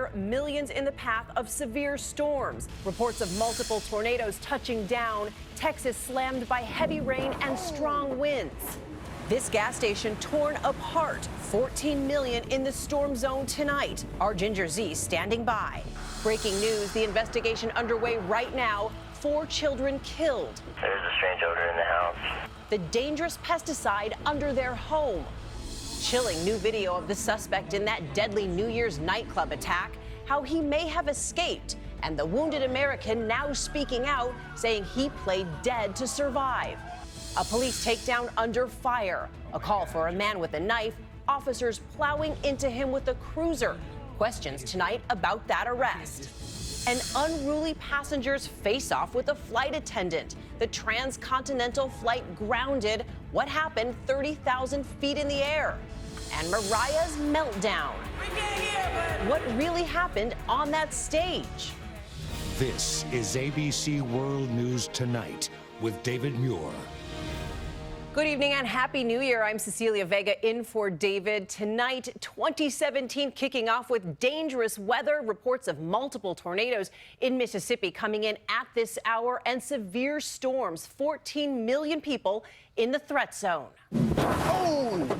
fire, millions in the path of severe storms. Reports of multiple tornadoes touching down. Texas slammed by heavy rain and strong winds. This gas station torn apart. 14 million in the storm zone tonight. Our Ginger Z standing by. Breaking news, the investigation underway right now. 4 children killed. There's a strange odor in the house. The dangerous pesticide under their home. Chilling new video of the suspect in that deadly New Year's nightclub attack. How he may have escaped. And the wounded American now speaking out, saying he played dead to survive. A police takedown under fire. A call for a man with a knife. Officers plowing into him with a cruiser. Questions tonight about that arrest. And unruly passengers face off with a flight attendant. The transcontinental flight grounded. What happened 30,000 feet in the air? And Mariah's meltdown. What really happened on that stage? This is ABC World News Tonight with David Muir. Good evening and Happy New Year. I'm Cecilia Vega in for David. Tonight, 2017 kicking off with dangerous weather. Reports of multiple tornadoes in Mississippi coming in at this hour and severe storms. 14 million people in the threat zone. Oh!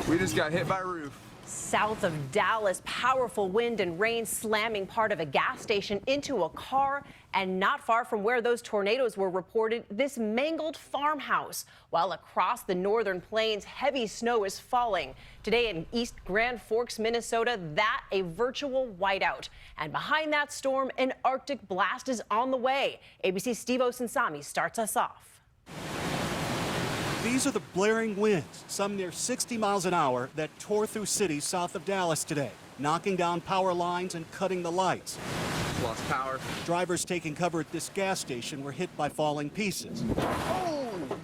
We just got hit by a roof. South of Dallas, powerful wind and rain slamming part of a gas station into a car. And not far from where those tornadoes were reported, this mangled farmhouse. While across the northern plains, heavy snow is falling. Today in East Grand Forks, Minnesota, that a virtual whiteout. And behind that storm, an Arctic blast is on the way. ABC's Steve Osunsami starts us off. These are the blaring winds, some near 60 miles an hour, that tore through cities south of Dallas today, knocking down power lines and cutting the lights. Lost power. Drivers taking cover at this gas station were hit by falling pieces. Oh!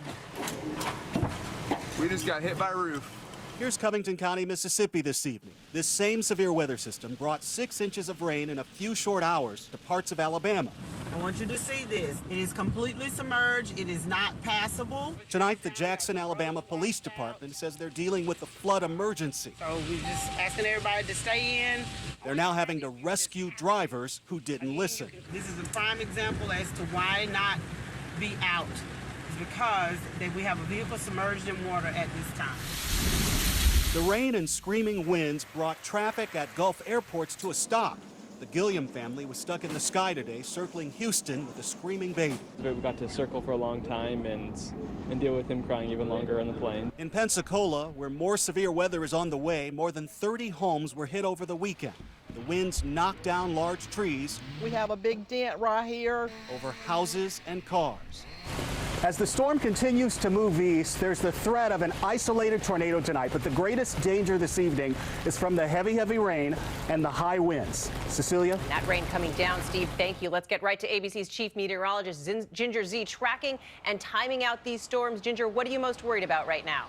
We just got hit by a roof. Here's Covington County, Mississippi this evening. This same severe weather system brought 6 inches of rain in a few short hours to parts of Alabama. I want you to see this. It is completely submerged. It is not passable. Tonight, the Jackson, Alabama Police Department says they're dealing with a flood emergency. So we're just asking everybody to stay in. They're now having to rescue drivers who didn't listen. This is a prime example as to why not be out. It's because we have a vehicle submerged in water at this time. The rain and screaming winds brought traffic at Gulf airports to a stop. The Gilliam family was stuck in the sky today, circling Houston with a screaming baby. We got to circle for a long time and deal with him crying even longer on the plane. In Pensacola, where more severe weather is on the way, more than 30 homes were hit over the weekend. The winds knocked down large trees. We have a big dent right here. Over houses and cars. As the storm continues to move east, there's the threat of an isolated tornado tonight, but the greatest danger this evening is from the heavy rain and the high winds. Cecilia? That rain coming down, Steve, thank you. Let's get right to ABC's chief meteorologist, Ginger Z, tracking and timing out these storms. Ginger, what are you most worried about right now?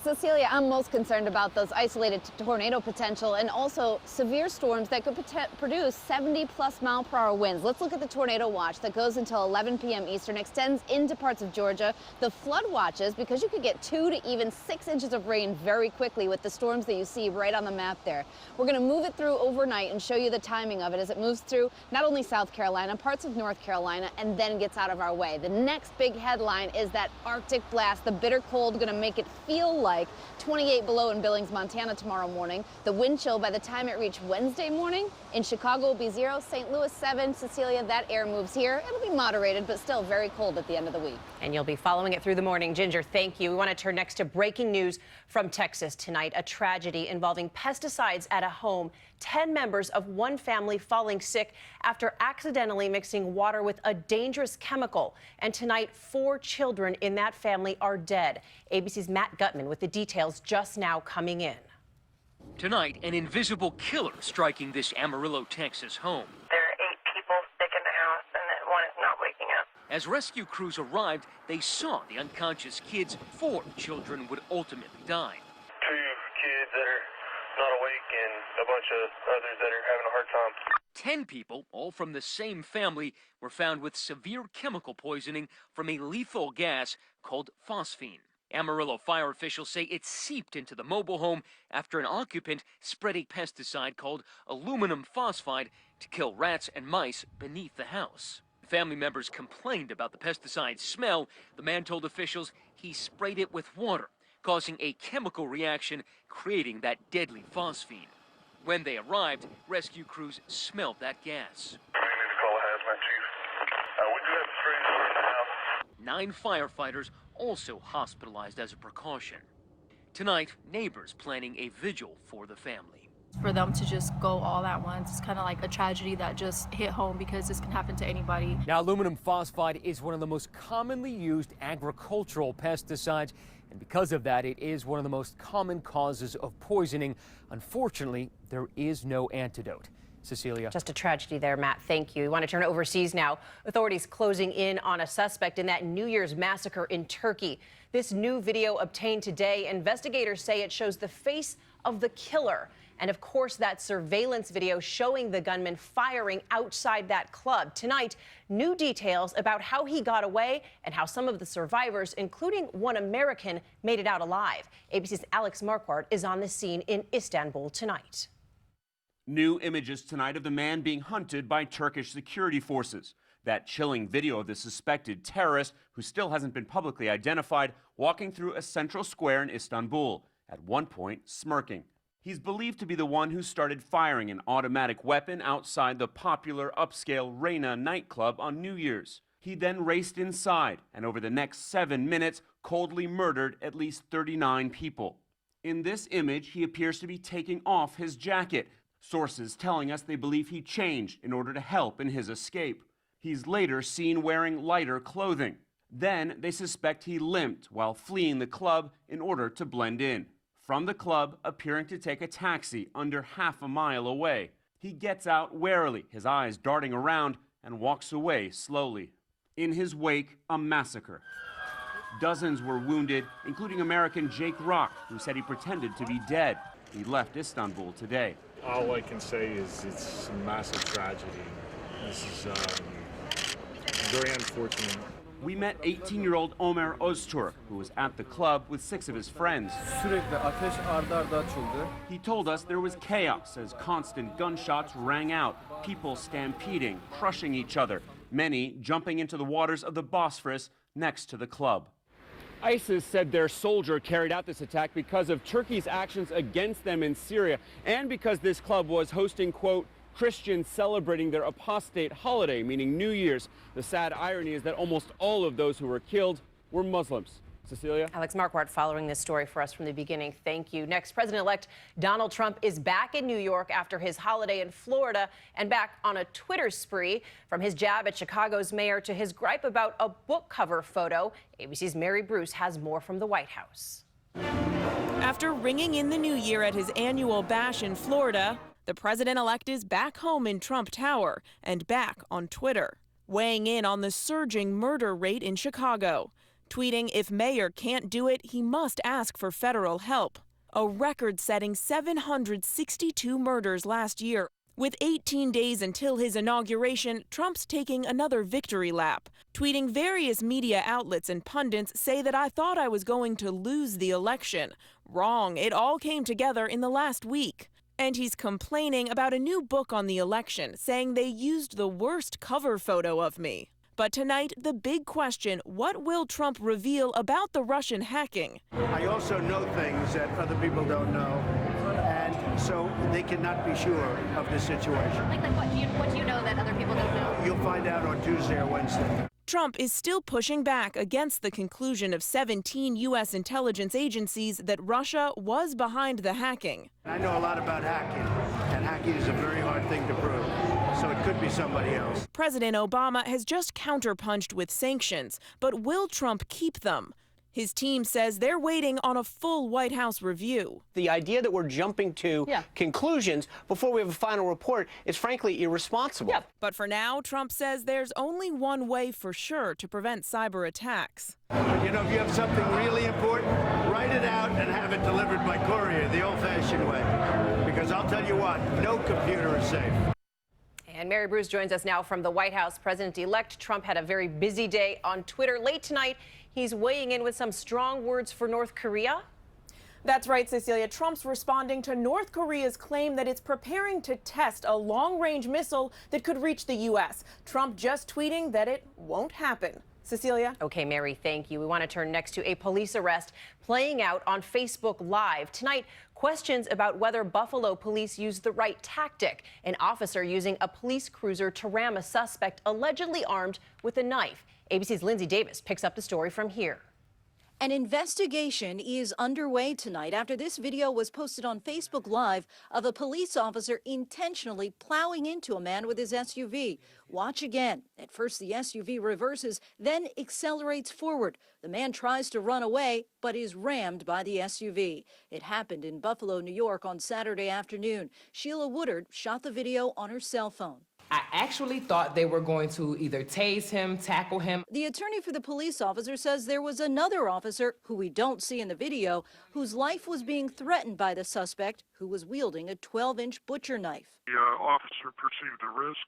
Cecilia, I'm most concerned about those isolated tornado potential and also severe storms that could produce 70+ mile-per-hour winds. Let's look at the tornado watch that goes until 11 p.m. Eastern, extends into parts of Georgia. The flood watches, because you could get 2 to even 6 inches of rain very quickly with the storms that you see right on the map there. We're going to move it through overnight and show you the timing of it as it moves through not only South Carolina, parts of North Carolina, and then gets out of our way. The next big headline is that Arctic blast, the bitter cold, going to make it feel like 28 below in Billings, Montana tomorrow morning. The wind chill by the time it reaches Wednesday morning in Chicago will be 0, St. Louis 7. Cecilia, that air moves here. It'll be moderated, but still very cold at the end of the week. And you'll be following it through the morning. Ginger, thank you. We want to turn next to breaking news from Texas tonight. A tragedy involving pesticides at a home. 10 members of one family falling sick after accidentally mixing water with a dangerous chemical. And tonight, 4 children in that family are dead. ABC's Matt Gutman with the details just now coming in. Tonight, an invisible killer striking this Amarillo, Texas home. There are 8 people sick in the house, and one is not waking up. As rescue crews arrived, they saw the unconscious kids. 4 children would ultimately die. 2 kids that are not awake and a bunch of others that are having a hard time. 10 people, all from the same family, were found with severe chemical poisoning from a lethal gas called phosphine. Amarillo fire officials say it seeped into the mobile home after an occupant spread a pesticide called aluminum phosphide to kill rats and mice beneath the house. Family members complained about the pesticide smell. The man told officials he sprayed it with water, causing a chemical reaction, creating that deadly phosphine. When they arrived, rescue crews smelled that gas. We need to call a hazmat chief. We do have a stray door in the house. 9 firefighters also hospitalized as a precaution. Tonight, neighbors planning a vigil for the family. For them to just go all at once, it's kind of like a tragedy that just hit home because this can happen to anybody. Now, aluminum phosphide is one of the most commonly used agricultural pesticides, and because of that, it is one of the most common causes of poisoning. Unfortunately, there is no antidote. Cecilia. Just a tragedy there, Matt. Thank you. We want to turn overseas now. Authorities closing in on a suspect in that New Year's massacre in Turkey. This new video obtained today, investigators say it shows the face of the killer. And of course, that surveillance video showing the gunman firing outside that club. Tonight, new details about how he got away and how some of the survivors, including one American, made it out alive. ABC's Alex Marquardt is on the scene in Istanbul tonight. New images tonight of the man being hunted by Turkish security forces. That chilling video of the suspected terrorist, who still hasn't been publicly identified, walking through a central square in Istanbul, at one point smirking. He's believed to be the one who started firing an automatic weapon outside the popular upscale Reyna nightclub on New Year's. He then raced inside and over the next 7 minutes coldly murdered at least 39 people. In this image, he appears to be taking off his jacket. Sources telling us they believe he changed in order to help in his escape. He's later seen wearing lighter clothing. Then they suspect he limped while fleeing the club in order to blend in. From the club, appearing to take a taxi under half a mile away. He gets out warily, his eyes darting around, and walks away slowly. In his wake, a massacre. Dozens were wounded, including American Jake Rock, who said he pretended to be dead. He left Istanbul today. All I can say is it's a massive tragedy. This is very unfortunate. We met 18-year-old Omer Özturk, who was at the club with 6 of his friends. He told us there was chaos as constant gunshots rang out, people stampeding, crushing each other, many jumping into the waters of the Bosphorus next to the club. ISIS said their soldier carried out this attack because of Turkey's actions against them in Syria and because this club was hosting, quote, Christians celebrating their apostate holiday, meaning New Year's. The sad irony is that almost all of those who were killed were Muslims. Cecilia? Alex Marquardt following this story for us from the beginning. Thank you. Next, President-elect Donald Trump is back in New York after his holiday in Florida and back on a Twitter spree. From his jab at Chicago's mayor to his gripe about a book cover photo, ABC's Mary Bruce has more from the White House. After ringing in the new year at his annual bash in Florida, the president-elect is back home in Trump Tower and back on Twitter, weighing in on the surging murder rate in Chicago. Tweeting, if mayor can't do it, he must ask for federal help. A record-setting 762 murders last year. With 18 days until his inauguration, Trump's taking another victory lap. Tweeting, various media outlets and pundits say that I thought I was going to lose the election. Wrong, it all came together in the last week. And he's complaining about a new book on the election, saying they used the worst cover photo of me. But tonight, the big question, what will Trump reveal about the Russian hacking? I also know things that other people don't know, and so they cannot be sure of the situation. Like what do you know that other people don't know? You'll find out on Tuesday or Wednesday. Trump is still pushing back against the conclusion of 17 U.S. intelligence agencies that Russia was behind the hacking. I know a lot about hacking, and hacking is a very hard thing to prove, so it could be somebody else. President Obama has just counterpunched with sanctions, but will Trump keep them? His team says they're waiting on a full White House review. The idea that we're jumping to conclusions before we have a final report is frankly irresponsible. But for now, Trump says there's only one way for sure to prevent cyber attacks. You know, if you have something really important, write it out and have it delivered by courier the old-fashioned way. Because I'll tell you what, no computer is safe. And Mary Bruce joins us now from the White House. President-elect Trump had a very busy day on Twitter. Late tonight, He's weighing in with some strong words for North Korea. That's right, Cecilia. Trump's responding to North Korea's claim that it's preparing to test a long-range missile that could reach the U.S. Trump just tweeting that it won't happen. Cecilia? Okay, Mary, thank you. We want to turn next to a police arrest playing out on Facebook Live. Tonight, questions about whether Buffalo police used the right tactic. An officer using a police cruiser to ram a suspect allegedly armed with a knife. ABC's Lindsay Davis picks up the story from here. An investigation is underway tonight after this video was posted on Facebook Live of a police officer intentionally plowing into a man with his SUV. Watch again. At first, the SUV reverses, then accelerates forward. The man tries to run away, but is rammed by the SUV. It happened in Buffalo, New York on Saturday afternoon. Sheila Woodard shot the video on her cell phone. I actually thought they were going to either tase him, tackle him. The attorney for the police officer says there was another officer, who we don't see in the video, whose life was being threatened by the suspect, who was wielding a 12-inch butcher knife. The officer perceived a risk,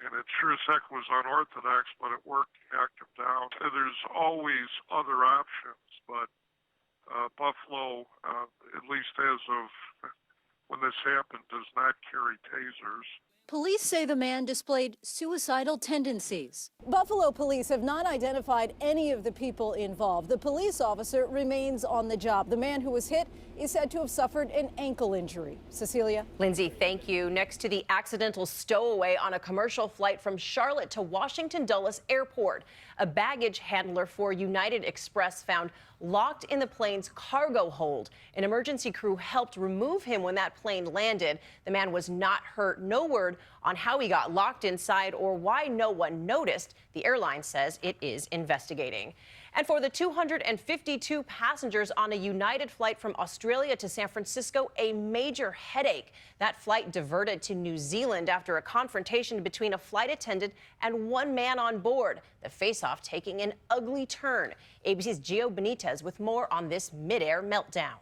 and it sure as heck was unorthodox, but it worked to knock him down. There's always other options, but Buffalo, at least as of when this happened, does not carry tasers. Police say the man displayed suicidal tendencies. Buffalo police have not identified any of the people involved. The police officer remains on the job. The man who was hit is said to have suffered an ankle injury. Cecilia? Lindsay, thank you. Next to the accidental stowaway on a commercial flight from Charlotte to Washington Dulles Airport. A baggage handler for United Express found locked in the plane's cargo hold. An emergency crew helped remove him when that plane landed. The man was not hurt. No word on how he got locked inside or why no one noticed. The airline says it is investigating. And for the 252 passengers on a United flight from Australia to San Francisco, a major headache. That flight diverted to New Zealand after a confrontation between a flight attendant and one man on board. The face-off taking an ugly turn. ABC's Gio Benitez with more on this mid-air meltdown.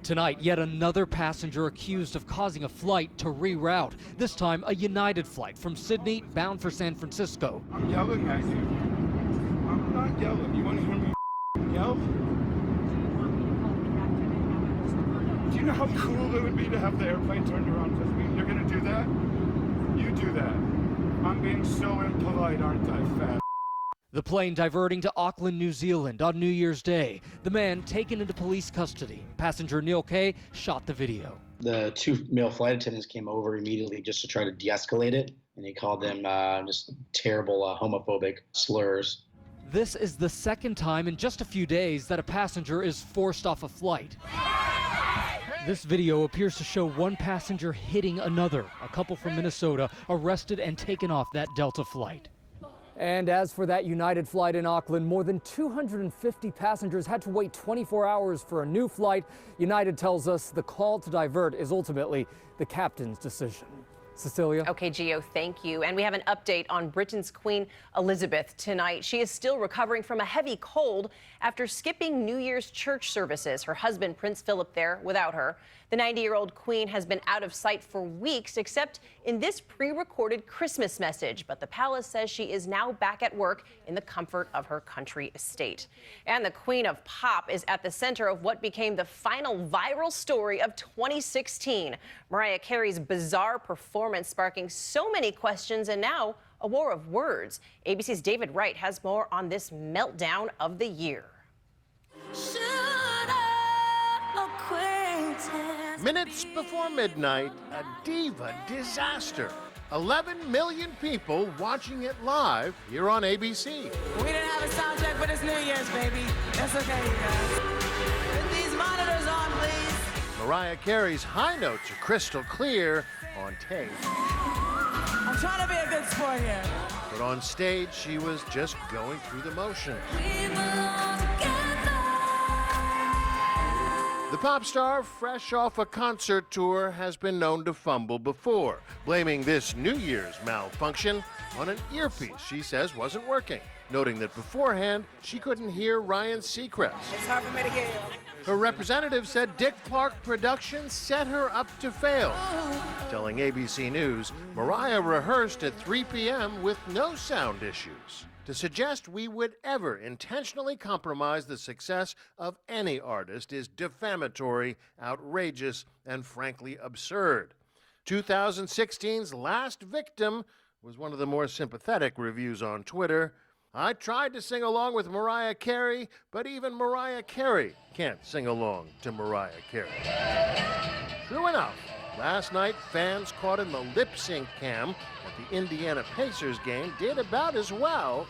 Tonight, yet another passenger accused of causing a flight to reroute. This time, a United flight from Sydney bound for San Francisco. I'm yelling at you. I'm not yelling. You want to hear me yell? Do you know how cool it would be to have the airplane turned around with me? You're going to do that? You do that. I'm being so impolite, aren't I, fat? The plane diverting to Auckland, New Zealand on New Year's Day. The man taken into police custody. Passenger Neil Kay shot the video. The two male flight attendants came over immediately just to try to de-escalate it, and he called them just terrible homophobic slurs. This is the second time in just a few days that a passenger is forced off a flight. This video appears to show one passenger hitting another. A couple from Minnesota arrested and taken off that Delta flight. And as for that United flight in Auckland, more than 250 passengers had to wait 24 hours for a new flight. United tells us the call to divert is ultimately the captain's decision. Cecilia? Okay, Gio, thank you. And we have an update on Britain's Queen Elizabeth tonight. She is still recovering from a heavy cold after skipping New Year's church services. Her husband, Prince Philip, there without her. The 90-year-old Queen has been out of sight for weeks, except in this pre-recorded Christmas message. But the palace says she is now back at work in the comfort of her country estate. And the Queen of Pop is at the center of what became the final viral story of 2016. Mariah Carey's bizarre performance sparking so many questions and now a war of words. ABC's David Wright has more on this meltdown of the year. Minutes before midnight, a diva disaster. 11 million people watching it live here on ABC. We didn't have a sound check, but it's New Year's, baby. That's okay, you guys. Put these monitors on, please. Mariah Carey's high notes are crystal clear on tape. I'm trying to be a good sport here. But on stage, she was just going through the motions. The pop star, fresh off a concert tour, has been known to fumble before, blaming this New Year's malfunction on an earpiece she says wasn't working, noting that beforehand she couldn't hear Ryan Seacrest. It's hard for me to hear you. Her representative said Dick Clark Productions set her up to fail. Telling ABC News, Mariah rehearsed at 3 p.m. with no sound issues. To suggest we would ever intentionally compromise the success of any artist is defamatory, outrageous, and frankly absurd. 2016's Last Victim was one of the more sympathetic reviews on Twitter. I tried to sing along with Mariah Carey, but even Mariah Carey can't sing along to Mariah Carey. True enough, last night fans caught in the lip-sync cam at the Indiana Pacers game did about as well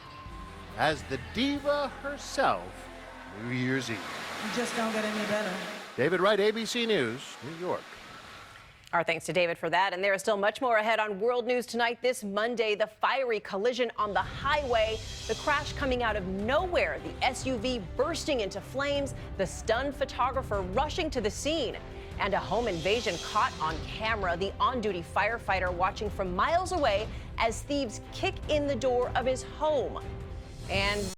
as the diva herself, New Year's Eve. You just don't get any better. David Wright, ABC News, New York. Our thanks to David for that. And there is still much more ahead on World News Tonight. This Monday, the fiery collision on the highway, the crash coming out of nowhere, the SUV bursting into flames, the stunned photographer rushing to the scene, and a home invasion caught on camera, the on-duty firefighter watching from miles away as thieves kick in the door of his home. And